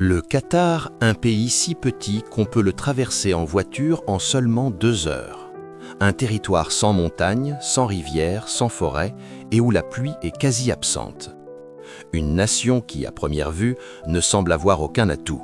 Le Qatar, un pays si petit qu'on peut le traverser en voiture en seulement 2 heures. Un territoire sans montagne, sans rivière, sans forêt et où la pluie est quasi absente. Une nation qui, à première vue, ne semble avoir aucun atout.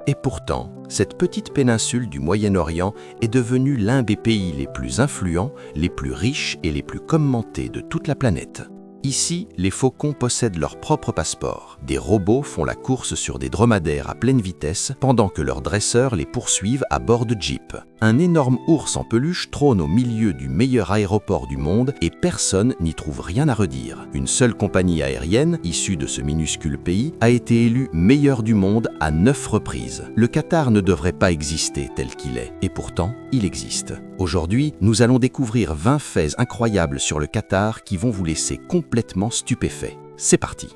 Et pourtant, cette petite péninsule du Moyen-Orient est devenue l'un des pays les plus influents, les plus riches et les plus commentés de toute la planète. Ici, les faucons possèdent leur propre passeport. Des robots font la course sur des dromadaires à pleine vitesse pendant que leurs dresseurs les poursuivent à bord de jeeps. Un énorme ours en peluche trône au milieu du meilleur aéroport du monde et personne n'y trouve rien à redire. Une seule compagnie aérienne, issue de ce minuscule pays, a été élue meilleure du monde à 9 reprises. Le Qatar ne devrait pas exister tel qu'il est, et pourtant, il existe. Aujourd'hui, nous allons découvrir 20 faits incroyables sur le Qatar qui vont vous laisser complètement stupéfait. C'est parti.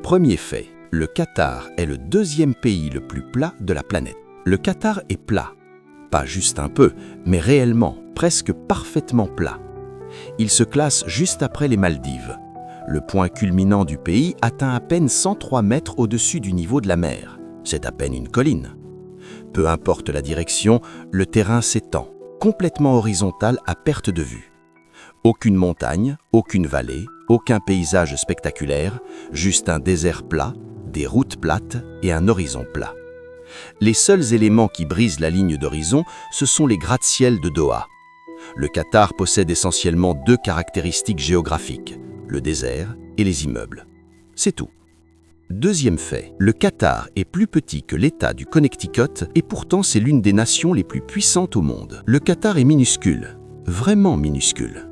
Premier fait, le Qatar est le 2e pays le plus plat de la planète. Le Qatar est plat. Pas juste un peu, mais réellement, presque parfaitement plat. Il se classe juste après les Maldives. Le point culminant du pays atteint à peine 103 mètres au-dessus du niveau de la mer. C'est à peine une colline. Peu importe la direction, le terrain s'étend, complètement horizontal à perte de vue. Aucune montagne, aucune vallée, aucun paysage spectaculaire, juste un désert plat, des routes plates et un horizon plat. Les seuls éléments qui brisent la ligne d'horizon, ce sont les gratte-ciel de Doha. Le Qatar possède essentiellement 2 caractéristiques géographiques, le désert et les immeubles. C'est tout. Deuxième fait, le Qatar est plus petit que l'État du Connecticut et pourtant c'est l'une des nations les plus puissantes au monde. Le Qatar est minuscule, vraiment minuscule.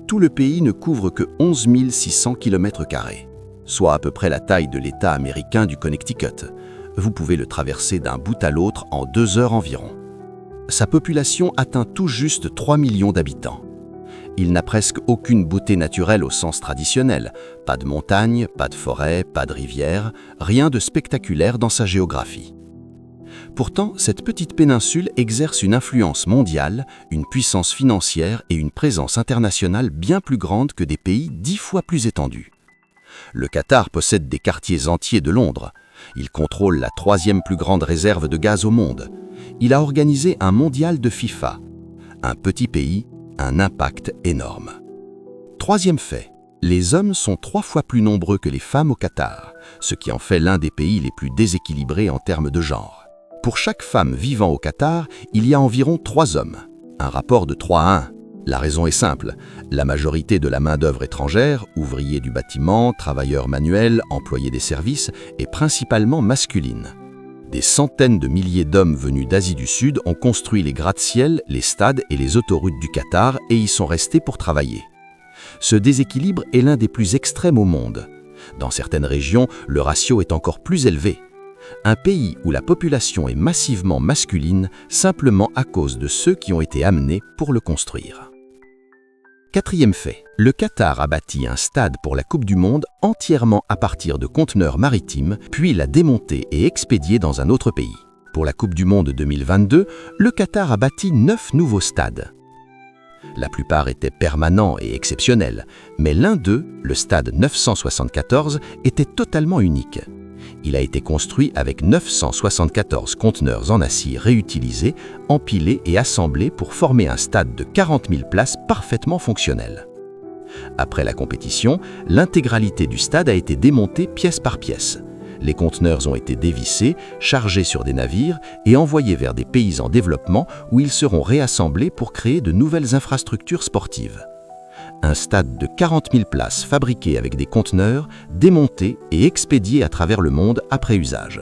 Tout le pays ne couvre que 11 600 km², soit à peu près la taille de l'État américain du Connecticut. Vous pouvez le traverser d'un bout à l'autre en 2 heures environ. Sa population atteint tout juste 3 millions d'habitants. Il n'a presque aucune beauté naturelle au sens traditionnel. Pas de montagne, pas de forêt, pas de rivière, rien de spectaculaire dans sa géographie. Pourtant, cette petite péninsule exerce une influence mondiale, une puissance financière et une présence internationale bien plus grande que des pays 10 fois plus étendus. Le Qatar possède des quartiers entiers de Londres. Il contrôle la 3e plus grande réserve de gaz au monde. Il a organisé un mondial de FIFA. Un petit pays, un impact énorme. Troisième fait, les hommes sont 3 fois plus nombreux que les femmes au Qatar, ce qui en fait l'un des pays les plus déséquilibrés en termes de genre. Pour chaque femme vivant au Qatar, il y a environ 3 hommes, un rapport de 3 à 1. La raison est simple, la majorité de la main-d'œuvre étrangère, ouvriers du bâtiment, travailleurs manuels, employés des services, est principalement masculine. Des centaines de milliers d'hommes venus d'Asie du Sud ont construit les gratte-ciel, les stades et les autoroutes du Qatar et y sont restés pour travailler. Ce déséquilibre est l'un des plus extrêmes au monde. Dans certaines régions, le ratio est encore plus élevé. Un pays où la population est massivement masculine simplement à cause de ceux qui ont été amenés pour le construire. Quatrième fait, le Qatar a bâti un stade pour la Coupe du Monde entièrement à partir de conteneurs maritimes, puis l'a démonté et expédié dans un autre pays. Pour la Coupe du Monde 2022, le Qatar a bâti 9 nouveaux stades. La plupart étaient permanents et exceptionnels, mais l'un d'eux, le stade 974, était totalement unique. Il a été construit avec 974 conteneurs en acier réutilisés, empilés et assemblés pour former un stade de 40 000 places parfaitement fonctionnel. Après la compétition, l'intégralité du stade a été démontée pièce par pièce. Les conteneurs ont été dévissés, chargés sur des navires et envoyés vers des pays en développement où ils seront réassemblés pour créer de nouvelles infrastructures sportives. Un stade de 40 000 places fabriqué avec des conteneurs, démontés et expédiés à travers le monde après usage.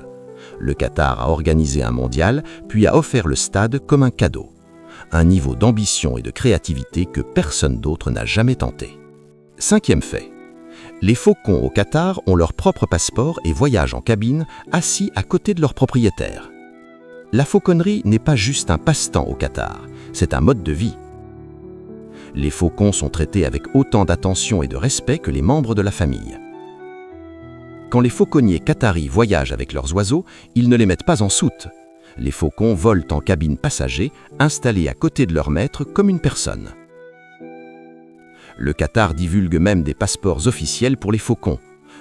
Le Qatar a organisé un mondial, puis a offert le stade comme un cadeau. Un niveau d'ambition et de créativité que personne d'autre n'a jamais tenté. Cinquième fait. Les faucons au Qatar ont leur propre passeport et voyagent en cabine, assis à côté de leur propriétaire. La fauconnerie n'est pas juste un passe-temps au Qatar, c'est un mode de vie. Les faucons sont traités avec autant d'attention et de respect que les membres de la famille. Quand les fauconniers qataris voyagent avec leurs oiseaux, ils ne les mettent pas en soute. Les faucons volent en cabine passager, installés à côté de leur maître comme une personne. Le Qatar divulgue même des passeports officiels pour les faucons.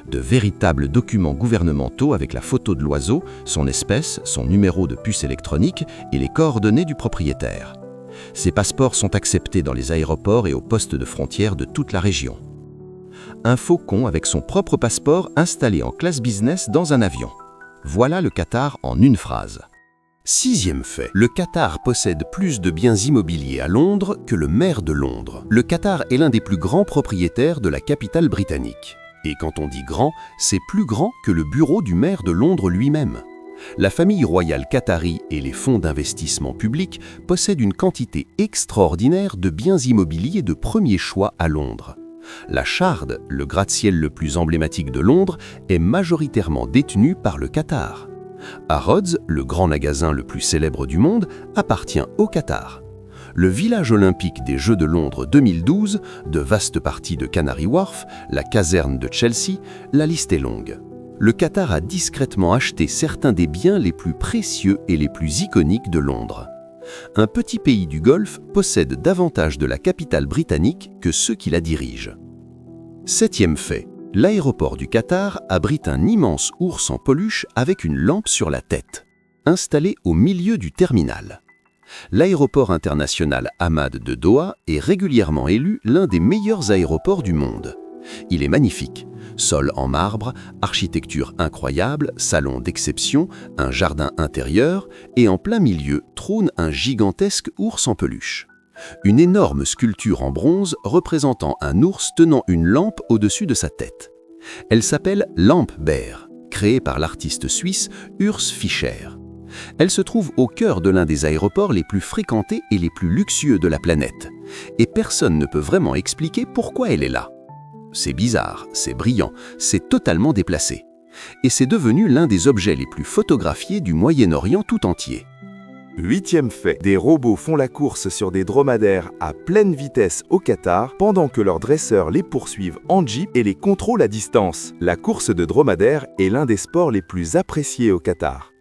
de véritables documents gouvernementaux avec la photo de l'oiseau, son espèce, son numéro de puce électronique et les coordonnées du propriétaire. Ces passeports sont acceptés dans les aéroports et aux postes de frontières de toute la région. Un faucon avec son propre passeport installé en classe business dans un avion. Voilà le Qatar en une phrase. 6e fait. Le Qatar possède plus de biens immobiliers à Londres que le maire de Londres. Le Qatar est l'un des plus grands propriétaires de la capitale britannique. Et quand on dit grand, c'est plus grand que le bureau du maire de Londres lui-même. La famille royale qatari et les fonds d'investissement publics possèdent une quantité extraordinaire de biens immobiliers de premier choix à Londres. La Shard, le gratte-ciel le plus emblématique de Londres, est majoritairement détenu par le Qatar. Harrods, le grand magasin le plus célèbre du monde, appartient au Qatar. Le village olympique des Jeux de Londres 2012, de vastes parties de Canary Wharf, la caserne de Chelsea, la liste est longue. Le Qatar a discrètement acheté certains des biens les plus précieux et les plus iconiques de Londres. Un petit pays du Golfe possède davantage de la capitale britannique que ceux qui la dirigent. 7e fait. L'aéroport du Qatar abrite un immense ours en peluche avec une lampe sur la tête, installé au milieu du terminal. L'aéroport international Hamad de Doha est régulièrement élu l'un des meilleurs aéroports du monde. Il est magnifique, sol en marbre, architecture incroyable, salon d'exception, un jardin intérieur et en plein milieu trône un gigantesque ours en peluche. Une énorme sculpture en bronze représentant un ours tenant une lampe au-dessus de sa tête. Elle s'appelle Lampe Bear, créée par l'artiste suisse Urs Fischer. Elle se trouve au cœur de l'un des aéroports les plus fréquentés et les plus luxueux de la planète. Et personne ne peut vraiment expliquer pourquoi elle est là. C'est bizarre, c'est brillant, c'est totalement déplacé. Et c'est devenu l'un des objets les plus photographiés du Moyen-Orient tout entier. 8e fait. Des robots font la course sur des dromadaires à pleine vitesse au Qatar pendant que leurs dresseurs les poursuivent en jeep et les contrôlent à distance. La course de dromadaires est l'un des sports les plus appréciés au Qatar.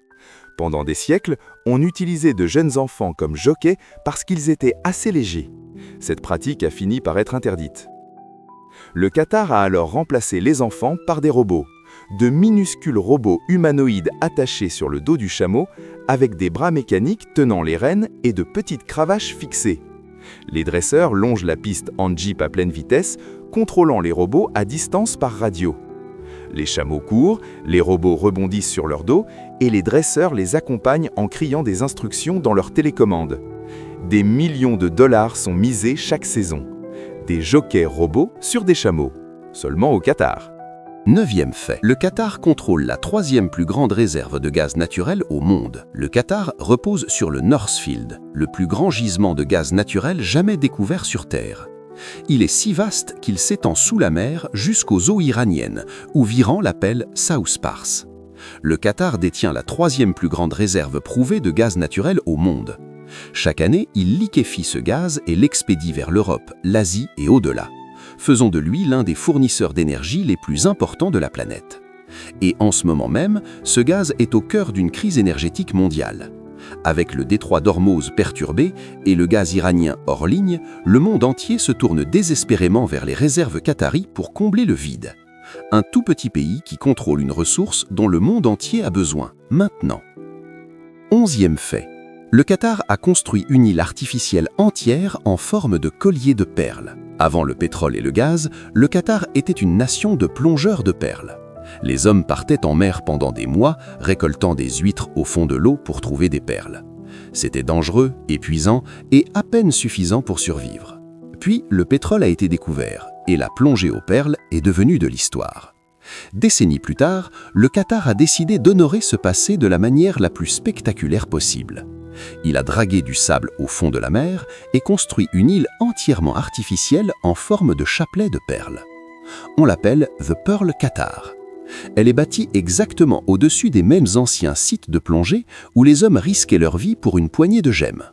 Pendant des siècles, on utilisait de jeunes enfants comme jockeys parce qu'ils étaient assez légers. Cette pratique a fini par être interdite. Le Qatar a alors remplacé les enfants par des robots. De minuscules robots humanoïdes attachés sur le dos du chameau, avec des bras mécaniques tenant les rênes et de petites cravaches fixées. Les dresseurs longent la piste en jeep à pleine vitesse, contrôlant les robots à distance par radio. Les chameaux courent, les robots rebondissent sur leur dos et les dresseurs les accompagnent en criant des instructions dans leur télécommande. Des millions de dollars sont misés chaque saison. Des jockeys robots sur des chameaux, seulement au Qatar. 9e fait. Le Qatar contrôle la 3e plus grande réserve de gaz naturel au monde. Le Qatar repose sur le Northfield, le plus grand gisement de gaz naturel jamais découvert sur Terre. Il est si vaste qu'il s'étend sous la mer jusqu'aux eaux iraniennes, où Viran l'appelle South Pars. Le Qatar détient la 3e plus grande réserve prouvée de gaz naturel au monde. Chaque année, il liquéfie ce gaz et l'expédie vers l'Europe, l'Asie et au-delà, faisant de lui l'un des fournisseurs d'énergie les plus importants de la planète. Et en ce moment même, ce gaz est au cœur d'une crise énergétique mondiale. Avec le détroit d'Ormuz perturbé et le gaz iranien hors ligne, le monde entier se tourne désespérément vers les réserves qataries pour combler le vide. Un tout petit pays qui contrôle une ressource dont le monde entier a besoin, maintenant. 11e fait. Le Qatar a construit une île artificielle entière en forme de collier de perles. Avant le pétrole et le gaz, le Qatar était une nation de plongeurs de perles. Les hommes partaient en mer pendant des mois, récoltant des huîtres au fond de l'eau pour trouver des perles. C'était dangereux, épuisant et à peine suffisant pour survivre. Puis, le pétrole a été découvert et la plongée aux perles est devenue de l'histoire. Décennies plus tard, le Qatar a décidé d'honorer ce passé de la manière la plus spectaculaire possible. Il a dragué du sable au fond de la mer et construit une île entièrement artificielle en forme de chapelet de perles. On l'appelle The Pearl Qatar. Elle est bâtie exactement au-dessus des mêmes anciens sites de plongée où les hommes risquaient leur vie pour une poignée de gemmes.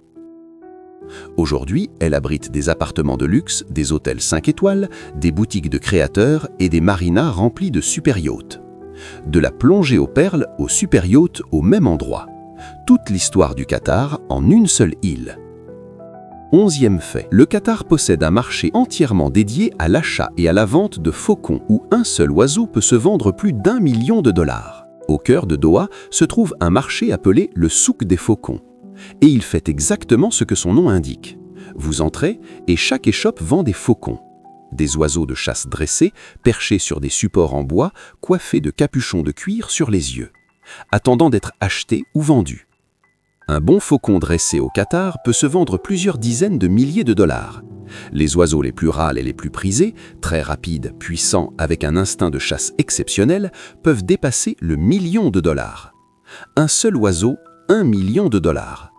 Aujourd'hui, elle abrite des appartements de luxe, des hôtels 5 étoiles, des boutiques de créateurs et des marinas remplis de super-yachts. De la plongée aux perles aux super-yachts au même endroit. Toute l'histoire du Qatar en une seule île. 11e fait, le Qatar possède un marché entièrement dédié à l'achat et à la vente de faucons, où un seul oiseau peut se vendre plus d'1 million de dollars. Au cœur de Doha se trouve un marché appelé le souk des faucons. Et il fait exactement ce que son nom indique. Vous entrez et chaque échoppe vend des faucons. Des oiseaux de chasse dressés, perchés sur des supports en bois, coiffés de capuchons de cuir sur les yeux, attendant d'être achetés ou vendus. Un bon faucon dressé au Qatar peut se vendre plusieurs dizaines de milliers de dollars. Les oiseaux les plus rares et les plus prisés, très rapides, puissants, avec un instinct de chasse exceptionnel, peuvent dépasser le million de dollars. Un seul oiseau, 1 million de dollars.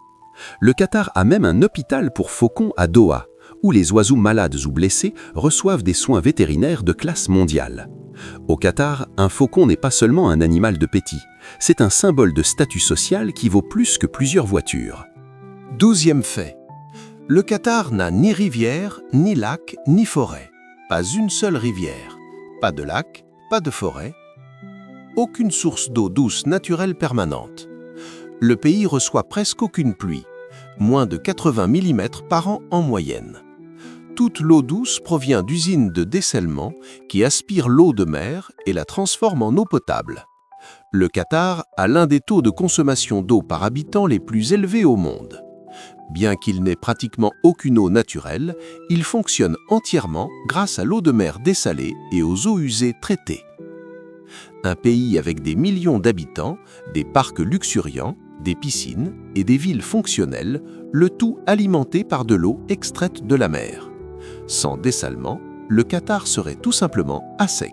Le Qatar a même un hôpital pour faucons à Doha, où les oiseaux malades ou blessés reçoivent des soins vétérinaires de classe mondiale. Au Qatar, un faucon n'est pas seulement un animal de pétit, c'est un symbole de statut social qui vaut plus que plusieurs voitures. 12e fait. Le Qatar n'a ni rivière, ni lac, ni forêt. Pas une seule rivière, pas de lac, pas de forêt. Aucune source d'eau douce naturelle permanente. Le pays reçoit presque aucune pluie, moins de 80 mm par an en moyenne. Toute l'eau douce provient d'usines de dessalement qui aspirent l'eau de mer et la transforment en eau potable. Le Qatar a l'un des taux de consommation d'eau par habitant les plus élevés au monde. Bien qu'il n'ait pratiquement aucune eau naturelle, il fonctionne entièrement grâce à l'eau de mer dessalée et aux eaux usées traitées. Un pays avec des millions d'habitants, des parcs luxuriants, des piscines et des villes fonctionnelles, le tout alimenté par de l'eau extraite de la mer. Sans dessalement, le Qatar serait tout simplement à sec.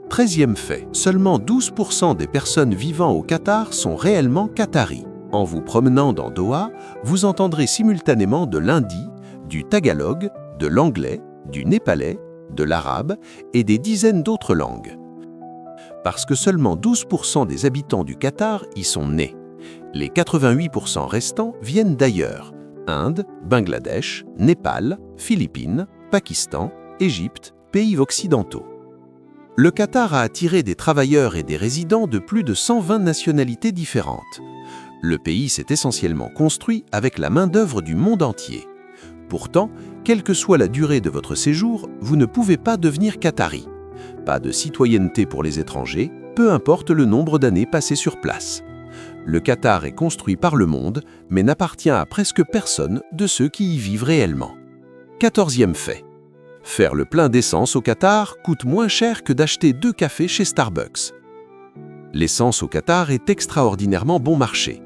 13e fait, seulement 12% des personnes vivant au Qatar sont réellement qataris. En vous promenant dans Doha, vous entendrez simultanément de l'hindi, du tagalog, de l'anglais, du népalais, de l'arabe et des dizaines d'autres langues. Parce que seulement 12% des habitants du Qatar y sont nés. Les 88% restants viennent d'ailleurs: Inde, Bangladesh, Népal, Philippines, Pakistan, Égypte, pays occidentaux. Le Qatar a attiré des travailleurs et des résidents de plus de 120 nationalités différentes. Le pays s'est essentiellement construit avec la main-d'œuvre du monde entier. Pourtant, quelle que soit la durée de votre séjour, vous ne pouvez pas devenir qatari. Pas de citoyenneté pour les étrangers, peu importe le nombre d'années passées sur place. Le Qatar est construit par le monde, mais n'appartient à presque personne de ceux qui y vivent réellement. 14e fait. Faire le plein d'essence au Qatar coûte moins cher que d'acheter 2 cafés chez Starbucks. L'essence au Qatar est extraordinairement bon marché,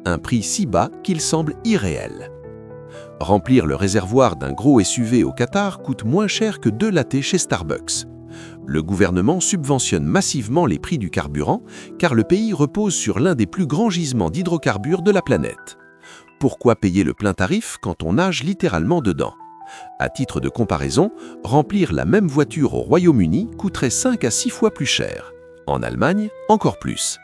un prix si bas qu'il semble irréel. Remplir le réservoir d'un gros SUV au Qatar coûte moins cher que 2 lattés chez Starbucks. Le gouvernement subventionne massivement les prix du carburant car le pays repose sur l'un des plus grands gisements d'hydrocarbures de la planète. Pourquoi payer le plein tarif quand on nage littéralement dedans? À titre de comparaison, remplir la même voiture au Royaume-Uni coûterait 5 à 6 fois plus cher. En Allemagne, encore plus.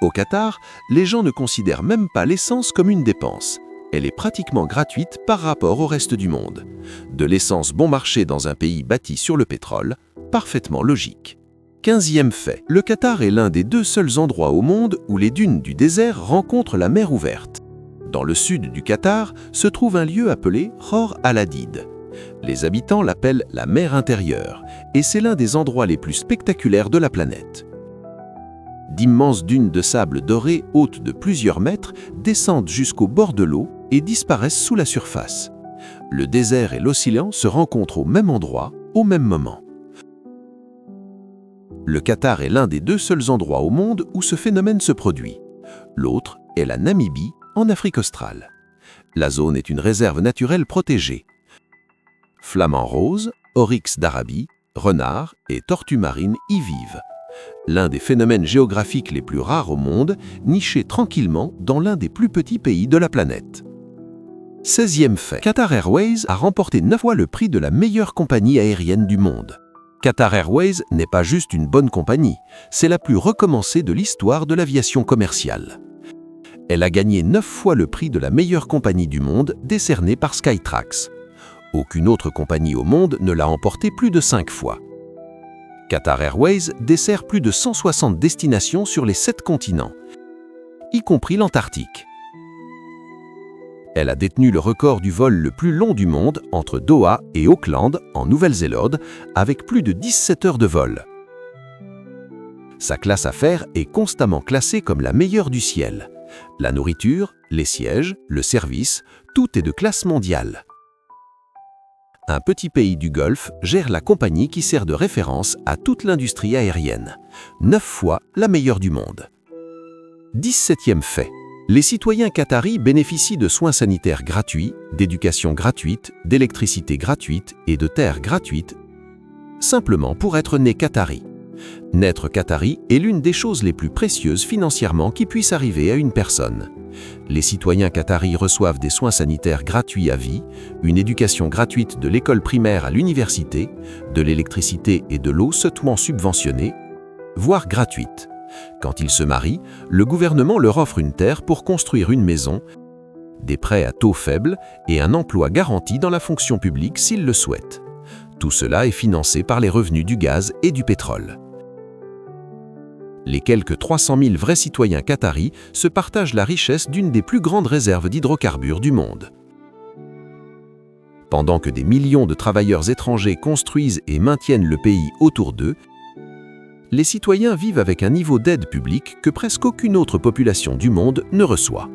Au Qatar, les gens ne considèrent même pas l'essence comme une dépense. Elle est pratiquement gratuite par rapport au reste du monde. De l'essence bon marché dans un pays bâti sur le pétrole, parfaitement logique. 15e fait. Le Qatar est l'un des 2 seuls endroits au monde où les dunes du désert rencontrent la mer ouverte. Dans le sud du Qatar se trouve un lieu appelé Khor al-Hadid. Les habitants l'appellent la mer intérieure, et c'est l'un des endroits les plus spectaculaires de la planète. D'immenses dunes de sable doré hautes de plusieurs mètres descendent jusqu'au bord de l'eau et disparaissent sous la surface. Le désert et l'océan se rencontrent au même endroit, au même moment. Le Qatar est l'un des 2 seuls endroits au monde où ce phénomène se produit. L'autre est la Namibie, en Afrique australe. La zone est une réserve naturelle protégée. Flamants roses, oryx d'Arabie, renards et tortues marines y vivent. L'un des phénomènes géographiques les plus rares au monde, niché tranquillement dans l'un des plus petits pays de la planète. 16e fait. Qatar Airways a remporté 9 fois le prix de la meilleure compagnie aérienne du monde. Qatar Airways n'est pas juste une bonne compagnie, c'est la plus recommencée de l'histoire de l'aviation commerciale. Elle a gagné 9 fois le prix de la meilleure compagnie du monde décerné par Skytrax. Aucune autre compagnie au monde ne l'a emporté plus de 5 fois. Qatar Airways dessert plus de 160 destinations sur les 7 continents, y compris l'Antarctique. Elle a détenu le record du vol le plus long du monde entre Doha et Auckland, en Nouvelle-Zélande, avec plus de 17 heures de vol. Sa classe affaires est constamment classée comme la meilleure du ciel. La nourriture, les sièges, le service, tout est de classe mondiale. Un petit pays du Golfe gère la compagnie qui sert de référence à toute l'industrie aérienne. 9 fois la meilleure du monde. 17e fait. Les citoyens qataris bénéficient de soins sanitaires gratuits, d'éducation gratuite, d'électricité gratuite et de terres gratuites, simplement pour être né qatari. Naître qatari est l'une des choses les plus précieuses financièrement qui puisse arriver à une personne. Les citoyens qataris reçoivent des soins sanitaires gratuits à vie, une éducation gratuite de l'école primaire à l'université, de l'électricité et de l'eau hautement subventionnées, voire gratuites. Quand ils se marient, le gouvernement leur offre une terre pour construire une maison, des prêts à taux faibles et un emploi garanti dans la fonction publique s'ils le souhaitent. Tout cela est financé par les revenus du gaz et du pétrole. Les quelques 300 000 vrais citoyens qataris se partagent la richesse d'une des plus grandes réserves d'hydrocarbures du monde. Pendant que des millions de travailleurs étrangers construisent et maintiennent le pays autour d'eux, les citoyens vivent avec un niveau d'aide publique que presque aucune autre population du monde ne reçoit.